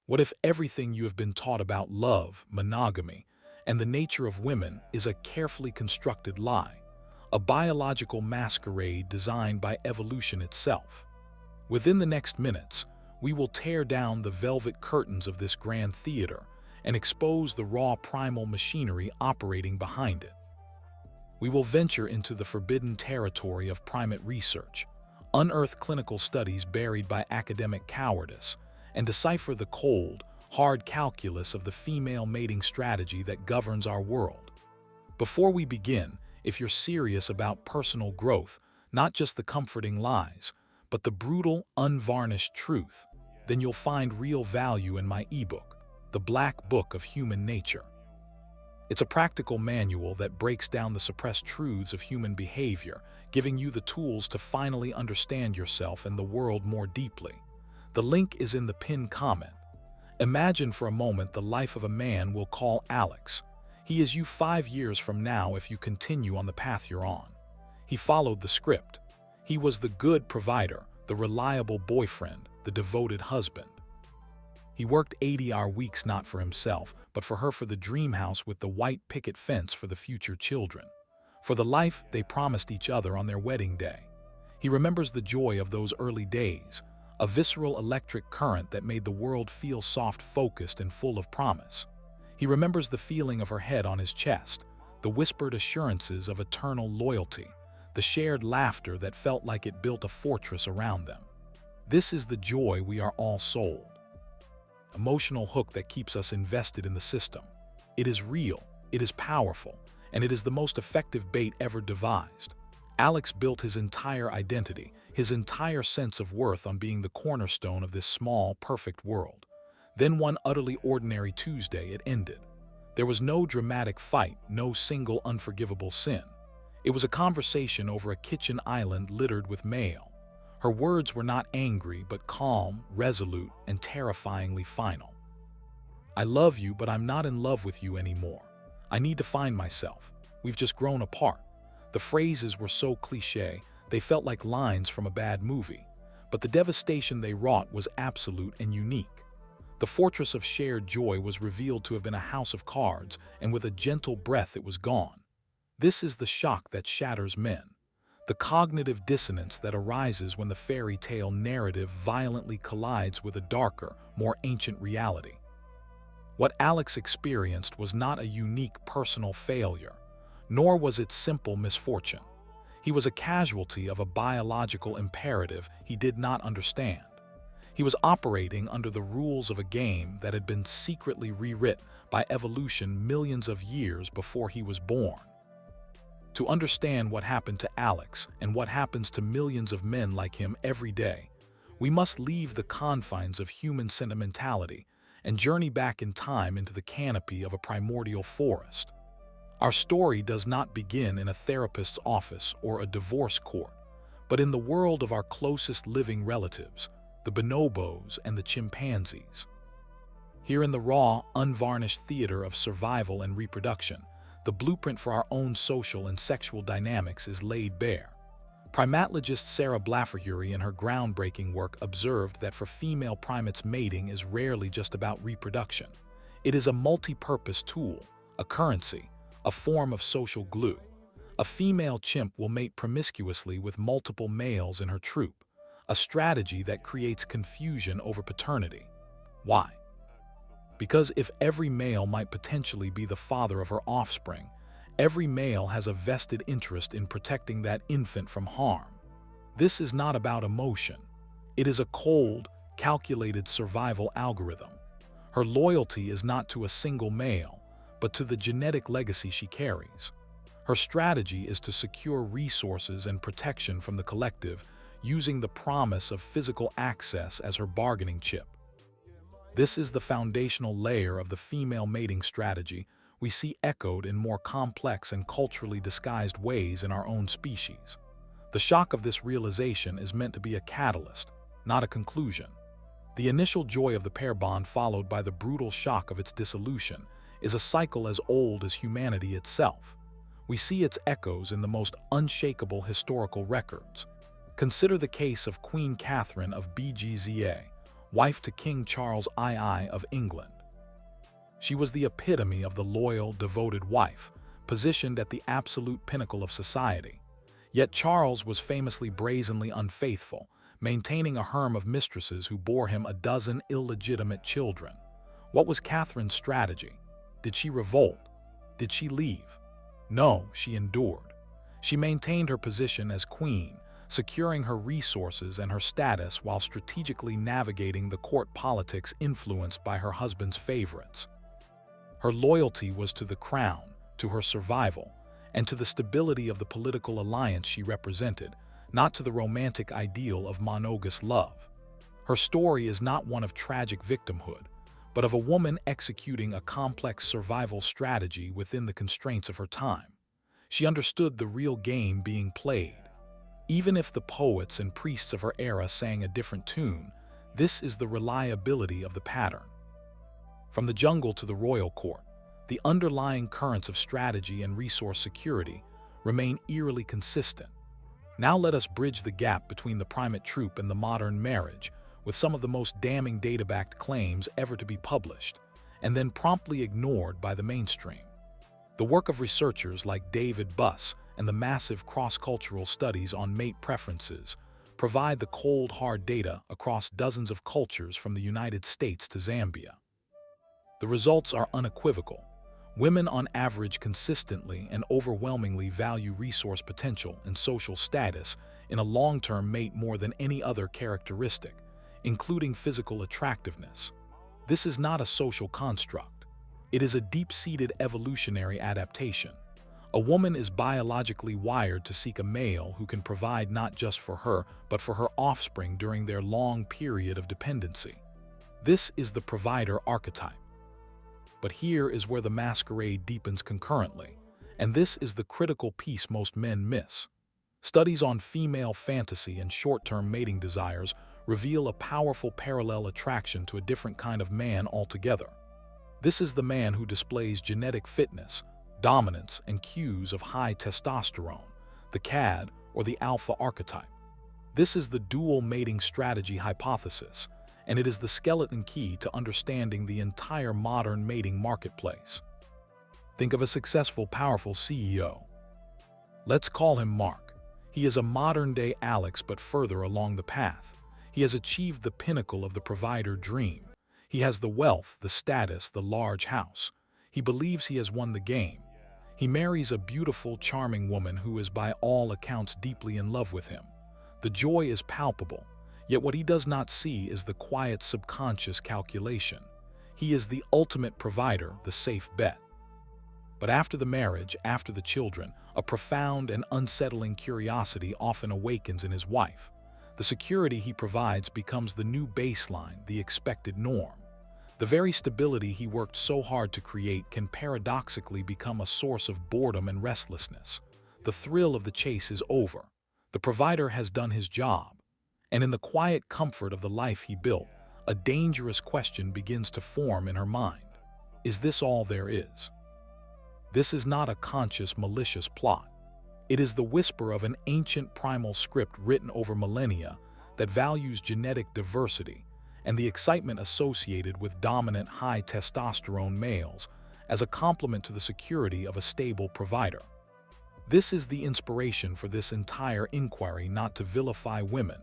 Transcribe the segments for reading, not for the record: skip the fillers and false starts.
What if everything you have been taught about love, monogamy, and the nature of women is a carefully constructed lie, a biological masquerade designed by evolution itself? Within the next minutes, we will tear down the velvet curtains of this grand theater and expose the raw primal machinery operating behind it. We will venture into the forbidden territory of primate research, unearth clinical studies buried by academic cowardice, and decipher the cold, hard calculus of the female mating strategy that governs our world. Before we begin, if you're serious about personal growth, not just the comforting lies, but the brutal, unvarnished truth, then you'll find real value in my ebook, The Black Book of Human Nature. It's a practical manual that breaks down the suppressed truths of human behavior, giving you the tools to finally understand yourself and the world more deeply. The link is in the pinned comment. Imagine for a moment the life of a man we'll call Alex. He is you 5 years from now if you continue on the path you're on. He followed the script. He was the good provider, the reliable boyfriend, the devoted husband. He worked 80-hour weeks not for himself, but for her, for the dream house with the white picket fence for the future children, for the life they promised each other on their wedding day. He remembers the joy of those early days, a visceral electric current that made the world feel soft-focused and full of promise. He remembers the feeling of her head on his chest, the whispered assurances of eternal loyalty, the shared laughter that felt like it built a fortress around them. This is the joy we are all sold. Emotional hook that keeps us invested in the system. It is real, it is powerful, and it is the most effective bait ever devised. Alex built his entire identity, his entire sense of worth on being the cornerstone of this small, perfect world. Then one utterly ordinary Tuesday, it ended. There was no dramatic fight, no single unforgivable sin. It was a conversation over a kitchen island littered with mail. Her words were not angry, but calm, resolute, and terrifyingly final. I love you, but I'm not in love with you anymore. I need to find myself. We've just grown apart. The phrases were so cliché, they felt like lines from a bad movie. But the devastation they wrought was absolute and unique. The fortress of shared joy was revealed to have been a house of cards, and with a gentle breath it was gone. This is the shock that shatters men. The cognitive dissonance that arises when the fairy tale narrative violently collides with a darker, more ancient reality. What Alex experienced was not a unique personal failure, nor was it simple misfortune. He was a casualty of a biological imperative he did not understand. He was operating under the rules of a game that had been secretly rewritten by evolution millions of years before he was born. To understand what happened to Alex and what happens to millions of men like him every day, we must leave the confines of human sentimentality and journey back in time into the canopy of a primordial forest. Our story does not begin in a therapist's office or a divorce court, but in the world of our closest living relatives, the bonobos and the chimpanzees. Here in the raw, unvarnished theater of survival and reproduction, the blueprint for our own social and sexual dynamics is laid bare. Primatologist Sarah Blafferhury in her groundbreaking work observed that for female primates, mating is rarely just about reproduction. It is a multi-purpose tool, a currency, a form of social glue. A female chimp will mate promiscuously with multiple males in her troop, a strategy that creates confusion over paternity. Why? Because if every male might potentially be the father of her offspring, every male has a vested interest in protecting that infant from harm. This is not about emotion. It is a cold, calculated survival algorithm. Her loyalty is not to a single male, but to the genetic legacy she carries. Her strategy is to secure resources and protection from the collective, using the promise of physical access as her bargaining chip. This is the foundational layer of the female mating strategy we see echoed in more complex and culturally disguised ways in our own species. The shock of this realization is meant to be a catalyst, not a conclusion. The initial joy of the pair bond, followed by the brutal shock of its dissolution, is a cycle as old as humanity itself. We see its echoes in the most unshakable historical records. Consider the case of Queen Catherine of BGZA, wife to King Charles II of England. She was the epitome of the loyal, devoted wife, positioned at the absolute pinnacle of society. Yet Charles was famously brazenly unfaithful, maintaining a harem of mistresses who bore him a dozen illegitimate children. What was Catherine's strategy? Did she revolt? Did she leave? No, she endured. She maintained her position as queen, securing her resources and her status while strategically navigating the court politics influenced by her husband's favorites. Her loyalty was to the crown, to her survival, and to the stability of the political alliance she represented, not to the romantic ideal of monogamous love. Her story is not one of tragic victimhood, but of a woman executing a complex survival strategy within the constraints of her time. She understood the real game being played. Even if the poets and priests of her era sang a different tune, this is the reliability of the pattern. From the jungle to the royal court, the underlying currents of strategy and resource security remain eerily consistent. Now let us bridge the gap between the primate troop and the modern marriage with some of the most damning data-backed claims ever to be published, and then promptly ignored by the mainstream. The work of researchers like David Buss and the massive cross-cultural studies on mate preferences provide the cold, hard data across dozens of cultures from the United States to Zambia. The results are unequivocal. Women on average consistently and overwhelmingly value resource potential and social status in a long-term mate more than any other characteristic, including physical attractiveness. This is not a social construct. It is a deep-seated evolutionary adaptation. A woman is biologically wired to seek a male who can provide not just for her, but for her offspring during their long period of dependency. This is the provider archetype. But here is where the masquerade deepens concurrently, and this is the critical piece most men miss. Studies on female fantasy and short-term mating desires reveal a powerful parallel attraction to a different kind of man altogether. This is the man who displays genetic fitness, dominance, and cues of high testosterone, the CAD or the alpha archetype. This is the dual mating strategy hypothesis, and it is the skeleton key to understanding the entire modern mating marketplace. Think of a successful, powerful CEO. Let's call him Mark. He is a modern-day Alex, but further along the path. He has achieved the pinnacle of the provider dream. He has the wealth, the status, the large house. He believes he has won the game. He marries a beautiful, charming woman who is by all accounts deeply in love with him. The joy is palpable. Yet what he does not see is the quiet subconscious calculation. He is the ultimate provider, the safe bet. But after the marriage, after the children, a profound and unsettling curiosity often awakens in his wife. The security he provides becomes the new baseline, the expected norm. The very stability he worked so hard to create can paradoxically become a source of boredom and restlessness. The thrill of the chase is over. The provider has done his job. And in the quiet comfort of the life he built, a dangerous question begins to form in her mind. Is this all there is? This is not a conscious, malicious plot. It is the whisper of an ancient primal script written over millennia that values genetic diversity and the excitement associated with dominant high testosterone males as a complement to the security of a stable provider. This is the inspiration for this entire inquiry, not to vilify women,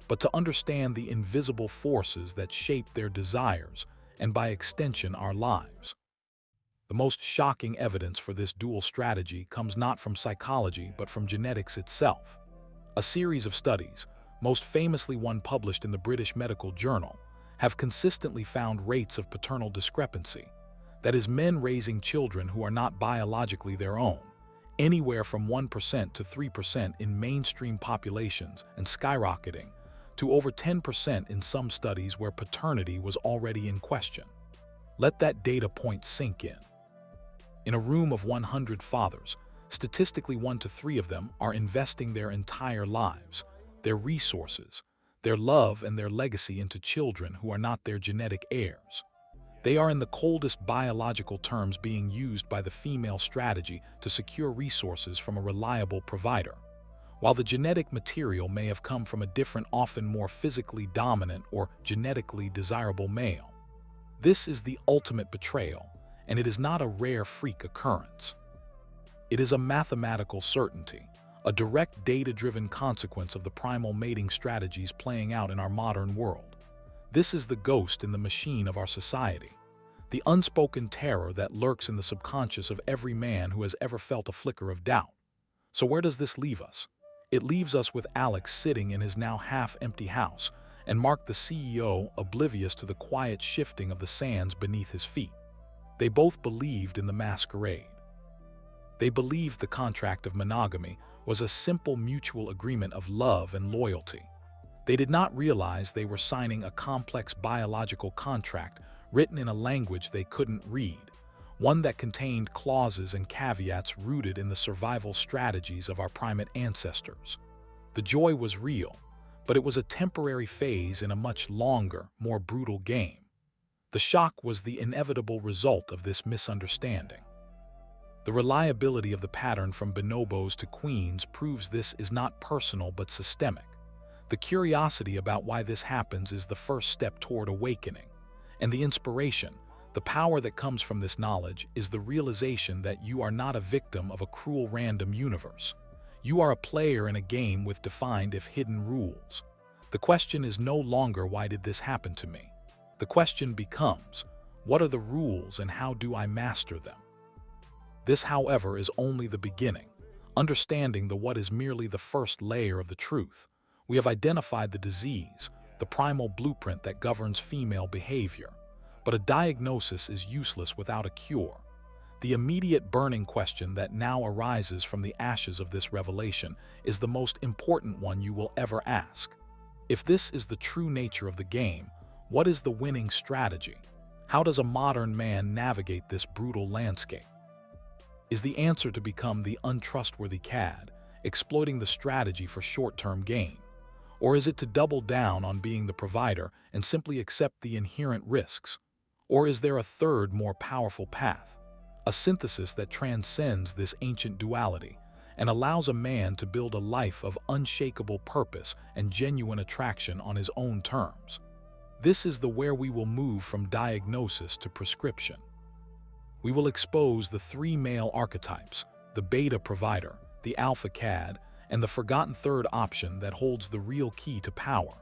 but to understand the invisible forces that shape their desires and, by extension, our lives. The most shocking evidence for this dual strategy comes not from psychology but from genetics itself. A series of studies, most famously one published in the British Medical Journal, have consistently found rates of paternal discrepancy, that is, men raising children who are not biologically their own, anywhere from 1% to 3% in mainstream populations and skyrocketing to over 10% in some studies where paternity was already in question. Let that data point sink in. In a room of 100 fathers, statistically 1 to 3 of them are investing their entire lives, their resources, their love and their legacy into children who are not their genetic heirs. They are in the coldest biological terms being used by the female strategy to secure resources from a reliable provider. while the genetic material may have come from a different, often more physically dominant or genetically desirable male. This is the ultimate betrayal, and it is not a rare freak occurrence. It is a mathematical certainty, a direct data-driven consequence of the primal mating strategies playing out in our modern world. This is the ghost in the machine of our society, the unspoken terror that lurks in the subconscious of every man who has ever felt a flicker of doubt. So where does this leave us? It leaves us with Alex sitting in his now half-empty house, and Mark the CEO oblivious to the quiet shifting of the sands beneath his feet. They both believed in the masquerade. They believed the contract of monogamy was a simple mutual agreement of love and loyalty. They did not realize they were signing a complex biological contract written in a language they couldn't read, one that contained clauses and caveats rooted in the survival strategies of our primate ancestors. The joy was real, but it was a temporary phase in a much longer, more brutal game. The shock was the inevitable result of this misunderstanding. The reliability of the pattern from bonobos to queens proves this is not personal but systemic. The curiosity about why this happens is the first step toward awakening, and the inspiration, the power that comes from this knowledge, is the realization that you are not a victim of a cruel random universe. You are a player in a game with defined if hidden rules. The question is no longer why did this happen to me? The question becomes, what are the rules and how do I master them? This, however, is only the beginning. Understanding the what is merely the first layer of the truth. We have identified the disease, the primal blueprint that governs female behavior. But a diagnosis is useless without a cure. The immediate burning question that now arises from the ashes of this revelation is the most important one you will ever ask. If this is the true nature of the game, what is the winning strategy? How does a modern man navigate this brutal landscape? Is the answer to become the untrustworthy cad, exploiting the strategy for short-term gain? Or is it to double down on being the provider and simply accept the inherent risks? Or is there a third, more powerful path? A synthesis that transcends this ancient duality and allows a man to build a life of unshakable purpose and genuine attraction on his own terms. This is where we will move from diagnosis to prescription. We will expose the three male archetypes, the beta provider, the alpha cad, and the forgotten third option that holds the real key to power.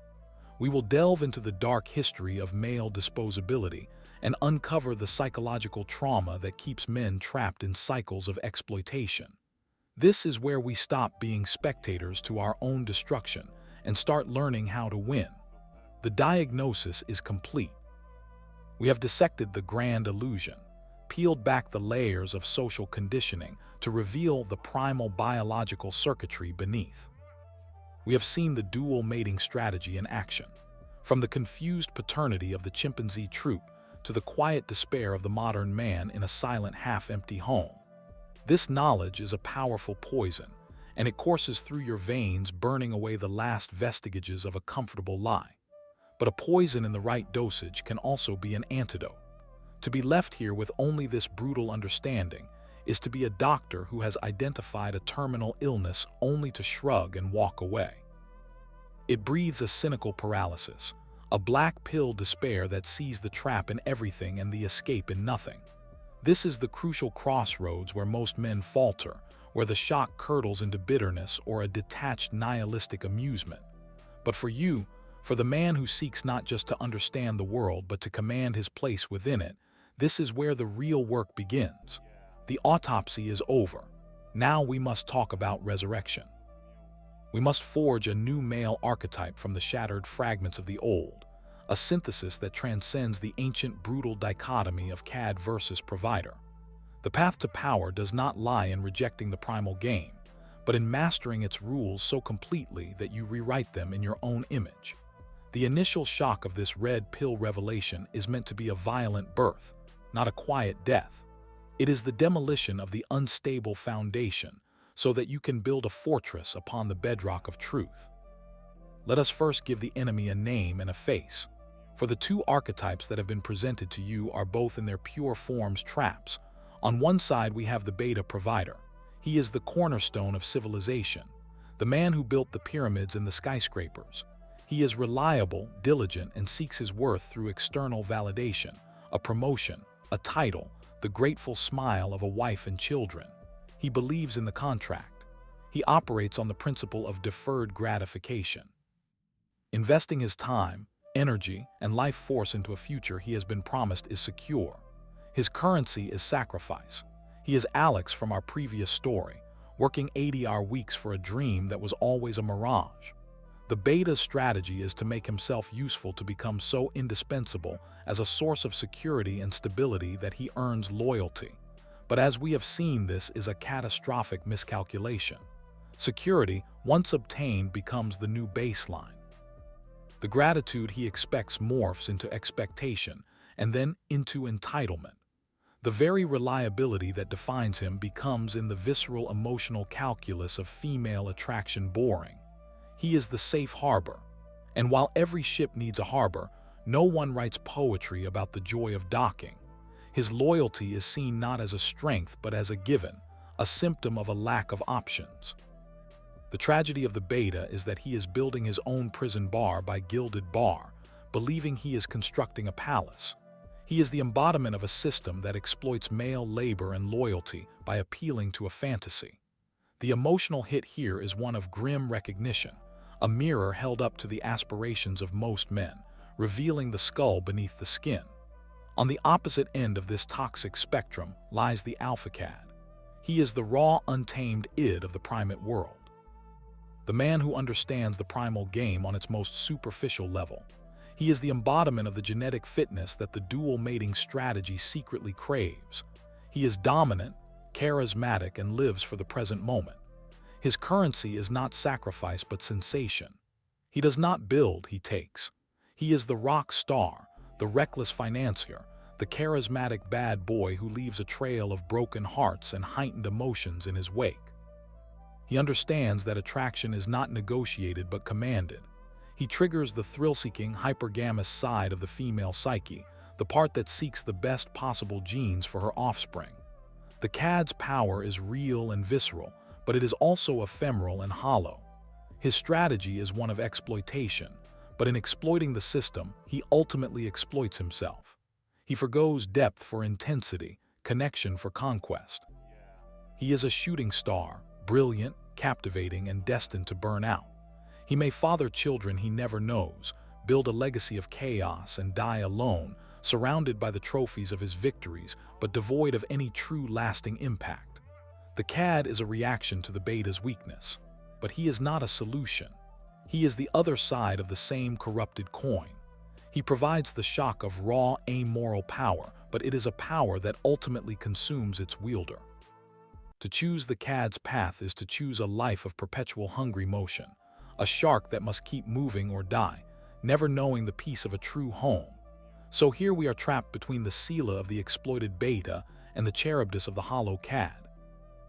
We will delve into the dark history of male disposability and uncover the psychological trauma that keeps men trapped in cycles of exploitation. This is where we stop being spectators to our own destruction and start learning how to win. The diagnosis is complete. We have dissected the grand illusion, peeled back the layers of social conditioning to reveal the primal biological circuitry beneath. We have seen the dual mating strategy in action, from the confused paternity of the chimpanzee troop to the quiet despair of the modern man in a silent, half-empty home. This knowledge is a powerful poison, and it courses through your veins, burning away the last vestiges of a comfortable lie. But a poison in the right dosage can also be an antidote. To be left here with only this brutal understanding is to be a doctor who has identified a terminal illness only to shrug and walk away. It breathes a cynical paralysis, a black pill despair that sees the trap in everything and the escape in nothing. This is the crucial crossroads where most men falter, where the shock curdles into bitterness or a detached nihilistic amusement. But for you, for the man who seeks not just to understand the world but to command his place within it, this is where the real work begins. The autopsy is over. Now we must talk about resurrection. We must forge a new male archetype from the shattered fragments of the old, a synthesis that transcends the ancient brutal dichotomy of cad versus provider. The path to power does not lie in rejecting the primal game, but in mastering its rules so completely that you rewrite them in your own image. The initial shock of this red pill revelation is meant to be a violent birth, not a quiet death. It is the demolition of the unstable foundation so that you can build a fortress upon the bedrock of truth. Let us first give the enemy a name and a face, for the two archetypes that have been presented to you are both in their pure forms traps. On one side we have the beta provider. He is the cornerstone of civilization, the man who built the pyramids and the skyscrapers. He is reliable, diligent, and seeks his worth through external validation, a promotion, a title, the grateful smile of a wife and children. He believes in the contract. He operates on the principle of deferred gratification. Investing his time, energy, and life force into a future he has been promised is secure. His currency is sacrifice. He is Alex from our previous story, working 80-hour weeks for a dream that was always a mirage. The beta's strategy is to make himself useful to become so indispensable as a source of security and stability that he earns loyalty. But as we have seen, this is a catastrophic miscalculation. Security, once obtained, becomes the new baseline. The gratitude he expects morphs into expectation and then into entitlement. The very reliability that defines him becomes in the visceral emotional calculus of female attraction boring. He is the safe harbor. And while every ship needs a harbor, no one writes poetry about the joy of docking. His loyalty is seen not as a strength but as a given, a symptom of a lack of options. The tragedy of the beta is that he is building his own prison bar by gilded bar, believing he is constructing a palace. He is the embodiment of a system that exploits male labor and loyalty by appealing to a fantasy. The emotional hit here is one of grim recognition, a mirror held up to the aspirations of most men, revealing the skull beneath the skin. On the opposite end of this toxic spectrum lies the alpha cad. He is the raw, untamed id of the primate world. The man who understands the primal game on its most superficial level. He is the embodiment of the genetic fitness that the dual mating strategy secretly craves. He is dominant, charismatic, and lives for the present moment. His currency is not sacrifice but sensation. He does not build, he takes. He is the rock star, the reckless financier, the charismatic bad boy who leaves a trail of broken hearts and heightened emotions in his wake. He understands that attraction is not negotiated but commanded. He triggers the thrill-seeking, hypergamous side of the female psyche, the part that seeks the best possible genes for her offspring. The cad's power is real and visceral, but it is also ephemeral and hollow. His strategy is one of exploitation, but in exploiting the system, he ultimately exploits himself. He forgoes depth for intensity, connection for conquest. He is a shooting star, brilliant, captivating, and destined to burn out. He may father children he never knows, build a legacy of chaos, and die alone, surrounded by the trophies of his victories, but devoid of any true lasting impact. The cad is a reaction to the beta's weakness, but he is not a solution. He is the other side of the same corrupted coin. He provides the shock of raw, amoral power, but it is a power that ultimately consumes its wielder. To choose the cad's path is to choose a life of perpetual hungry motion, a shark that must keep moving or die, never knowing the peace of a true home. So here we are trapped between the Scylla of the exploited beta and the Charybdis of the hollow cad.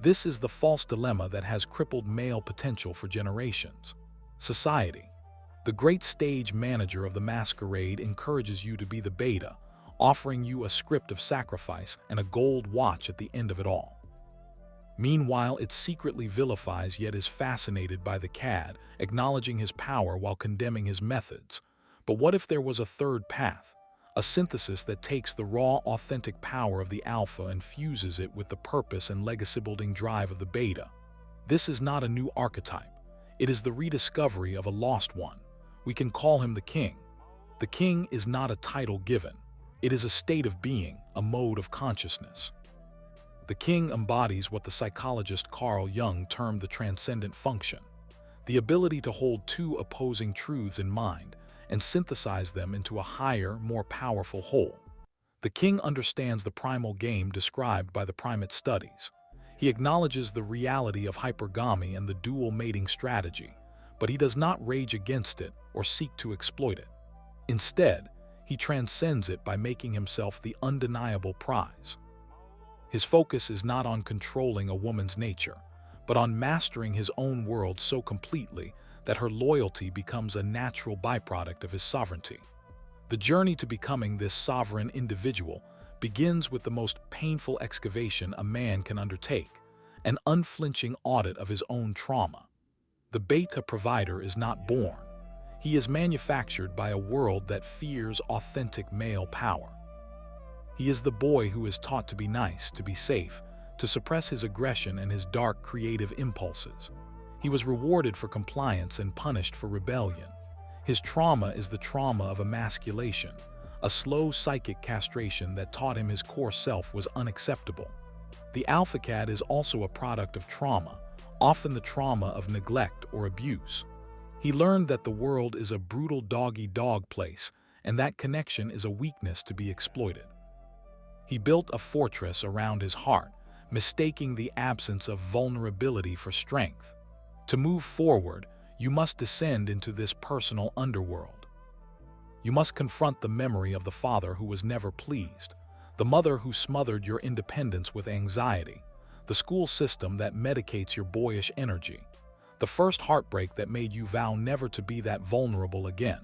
This is the false dilemma that has crippled male potential for generations. Society. The great stage manager of the masquerade encourages you to be the beta, offering you a script of sacrifice and a gold watch at the end of it all. Meanwhile, it secretly vilifies yet is fascinated by the cad, acknowledging his power while condemning his methods. But what if there was a third path? A synthesis that takes the raw, authentic power of the alpha and fuses it with the purpose and legacy-building drive of the beta. This is not a new archetype. It is the rediscovery of a lost one. We can call him the king. The king is not a title given. It is a state of being, a mode of consciousness. The king embodies what the psychologist Carl Jung termed the transcendent function, the ability to hold two opposing truths in mind and synthesize them into a higher, more powerful whole. The king understands the primal game described by the primate studies. He acknowledges the reality of hypergamy and the dual mating strategy, but he does not rage against it or seek to exploit it. Instead, he transcends it by making himself the undeniable prize. His focus is not on controlling a woman's nature, but on mastering his own world so completely that her loyalty becomes a natural byproduct of his sovereignty. The journey to becoming this sovereign individual begins with the most painful excavation a man can undertake, an unflinching audit of his own trauma. The beta provider is not born. He is manufactured by a world that fears authentic male power. He is the boy who is taught to be nice, to be safe, to suppress his aggression and his dark creative impulses. He was rewarded for compliance and punished for rebellion. His trauma is the trauma of emasculation, a slow psychic castration that taught him his core self was unacceptable. The alpha cat is also a product of trauma, often the trauma of neglect or abuse. He learned that the world is a brutal dog-eat-dog place, and that connection is a weakness to be exploited. He built a fortress around his heart, mistaking the absence of vulnerability for strength. To move forward, you must descend into this personal underworld. You must confront the memory of the father who was never pleased, the mother who smothered your independence with anxiety, the school system that medicates your boyish energy, the first heartbreak that made you vow never to be that vulnerable again.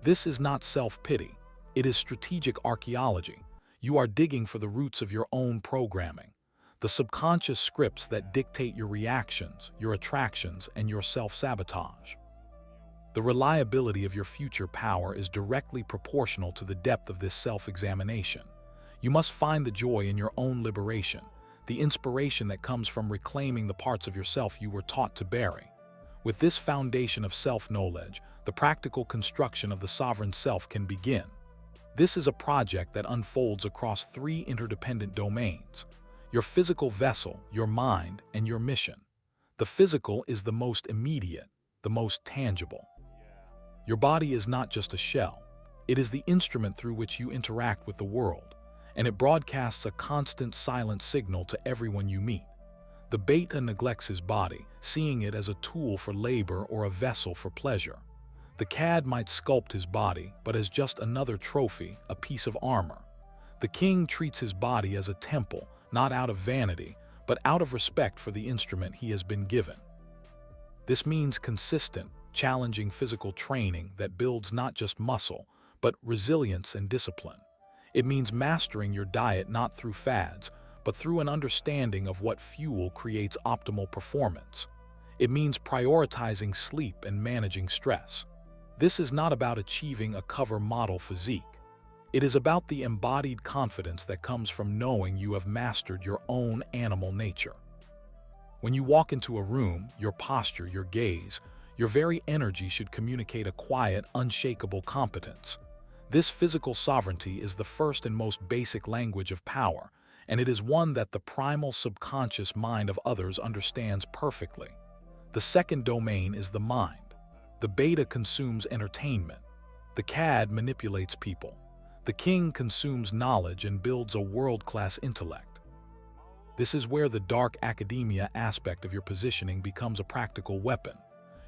This is not self-pity. It is strategic archaeology. You are digging for the roots of your own programming, the subconscious scripts that dictate your reactions, your attractions, and your self-sabotage. The reliability of your future power is directly proportional to the depth of this self-examination. You must find the joy in your own liberation, the inspiration that comes from reclaiming the parts of yourself you were taught to bury. With this foundation of self-knowledge, the practical construction of the sovereign self can begin. This is a project that unfolds across 3 interdependent domains: your physical vessel, your mind, and your mission. The physical is the most immediate, the most tangible. Your body is not just a shell. It is the instrument through which you interact with the world, and it broadcasts a constant silent signal to everyone you meet. The beta neglects his body, seeing it as a tool for labor or a vessel for pleasure. The cad might sculpt his body, but as just another trophy, a piece of armor. The king treats his body as a temple, not out of vanity, but out of respect for the instrument he has been given. This means consistent, challenging physical training that builds not just muscle, but resilience and discipline. It means mastering your diet not through fads, but through an understanding of what fuel creates optimal performance. It means prioritizing sleep and managing stress. This is not about achieving a cover model physique. It is about the embodied confidence that comes from knowing you have mastered your own animal nature. When you walk into a room, your posture, your gaze, your very energy should communicate a quiet, unshakable competence. This physical sovereignty is the first and most basic language of power, and it is one that the primal subconscious mind of others understands perfectly. The second domain is the mind. The beta consumes entertainment. The cad manipulates people. The king consumes knowledge and builds a world-class intellect. This is where the dark academia aspect of your positioning becomes a practical weapon.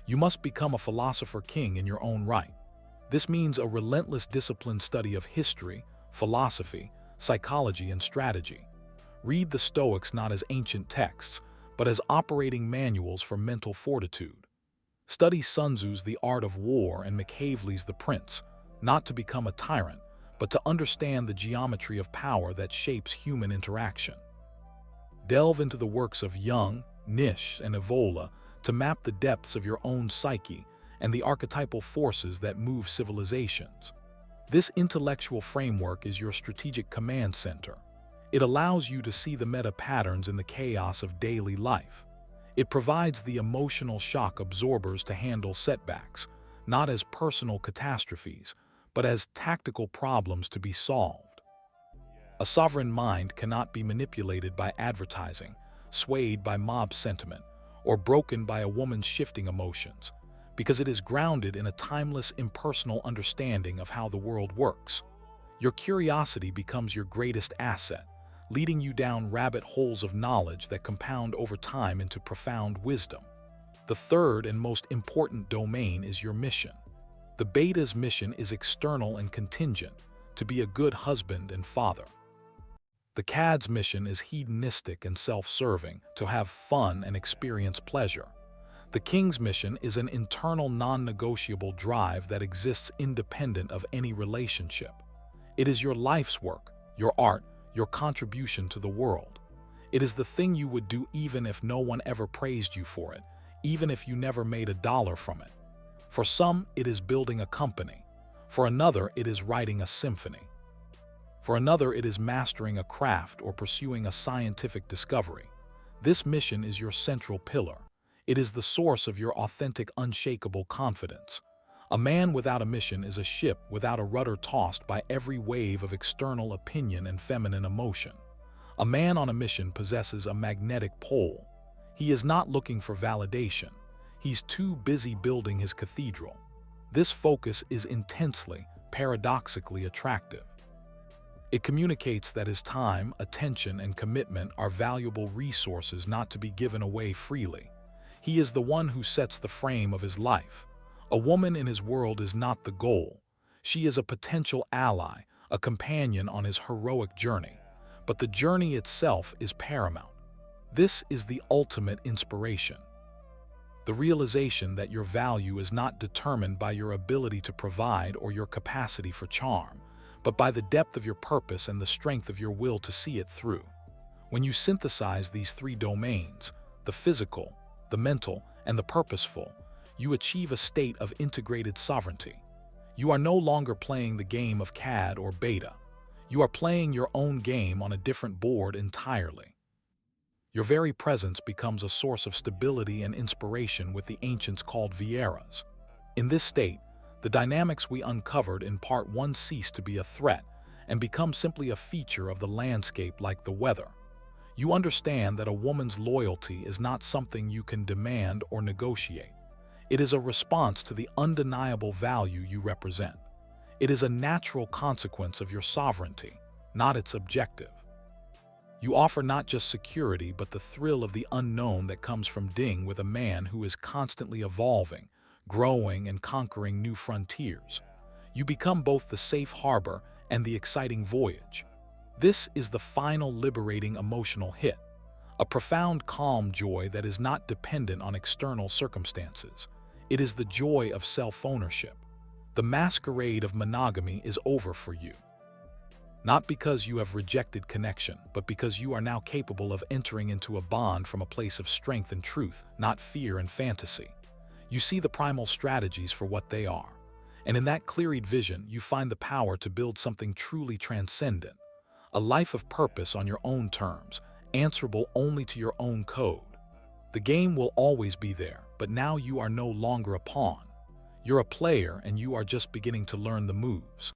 You must become a philosopher king in your own right. This means a relentless disciplined study of history, philosophy, psychology, and strategy. Read the Stoics not as ancient texts, but as operating manuals for mental fortitude. Study Sun Tzu's The Art of War and Machiavelli's The Prince, not to become a tyrant, but to understand the geometry of power that shapes human interaction. Delve into the works of Jung, Nietzsche, and Evola to map the depths of your own psyche and the archetypal forces that move civilizations. This intellectual framework is your strategic command center. It allows you to see the meta patterns in the chaos of daily life. It provides the emotional shock absorbers to handle setbacks, not as personal catastrophes, but as tactical problems to be solved. A sovereign mind cannot be manipulated by advertising, swayed by mob sentiment, or broken by a woman's shifting emotions, because it is grounded in a timeless, impersonal understanding of how the world works. Your curiosity becomes your greatest asset, leading you down rabbit holes of knowledge that compound over time into profound wisdom. The third and most important domain is your mission. The beta's mission is external and contingent, to be a good husband and father. The cad's mission is hedonistic and self-serving, to have fun and experience pleasure. The king's mission is an internal non-negotiable drive that exists independent of any relationship. It is your life's work, your art, your contribution to the world. It is the thing you would do even if no one ever praised you for it, even if you never made a dollar from it. For some, it is building a company. For another, it is writing a symphony. For another, it is mastering a craft or pursuing a scientific discovery. This mission is your central pillar. It is the source of your authentic, unshakable confidence. A man without a mission is a ship without a rudder, tossed by every wave of external opinion and feminine emotion. A man on a mission possesses a magnetic pole. He is not looking for validation. He's too busy building his cathedral. This focus is intensely, paradoxically attractive. It communicates that his time, attention, and commitment are valuable resources not to be given away freely. He is the one who sets the frame of his life. A woman in his world is not the goal. She is a potential ally, a companion on his heroic journey. But the journey itself is paramount. This is the ultimate inspiration. The realization that your value is not determined by your ability to provide or your capacity for charm, but by the depth of your purpose and the strength of your will to see it through. When you synthesize these three domains, the physical, the mental, and the purposeful, you achieve a state of integrated sovereignty. You are no longer playing the game of CAD or beta. You are playing your own game on a different board entirely. Your very presence becomes a source of stability and inspiration what the ancients called Vieras. In this state, the dynamics we uncovered in Part 1 cease to be a threat and become simply a feature of the landscape like the weather. You understand that a woman's loyalty is not something you can demand or negotiate. It is a response to the undeniable value you represent. It is a natural consequence of your sovereignty, not its objective. You offer not just security, but the thrill of the unknown that comes from being with a man who is constantly evolving, growing, and conquering new frontiers. You become both the safe harbor and the exciting voyage. This is the final liberating emotional hit, a profound calm joy that is not dependent on external circumstances. It is the joy of self-ownership. The masquerade of monogamy is over for you. Not because you have rejected connection, but because you are now capable of entering into a bond from a place of strength and truth, not fear and fantasy. You see the primal strategies for what they are, and in that clear-eyed vision, you find the power to build something truly transcendent, a life of purpose on your own terms, answerable only to your own code. The game will always be there, but now you are no longer a pawn. You're a player, and you are just beginning to learn the moves.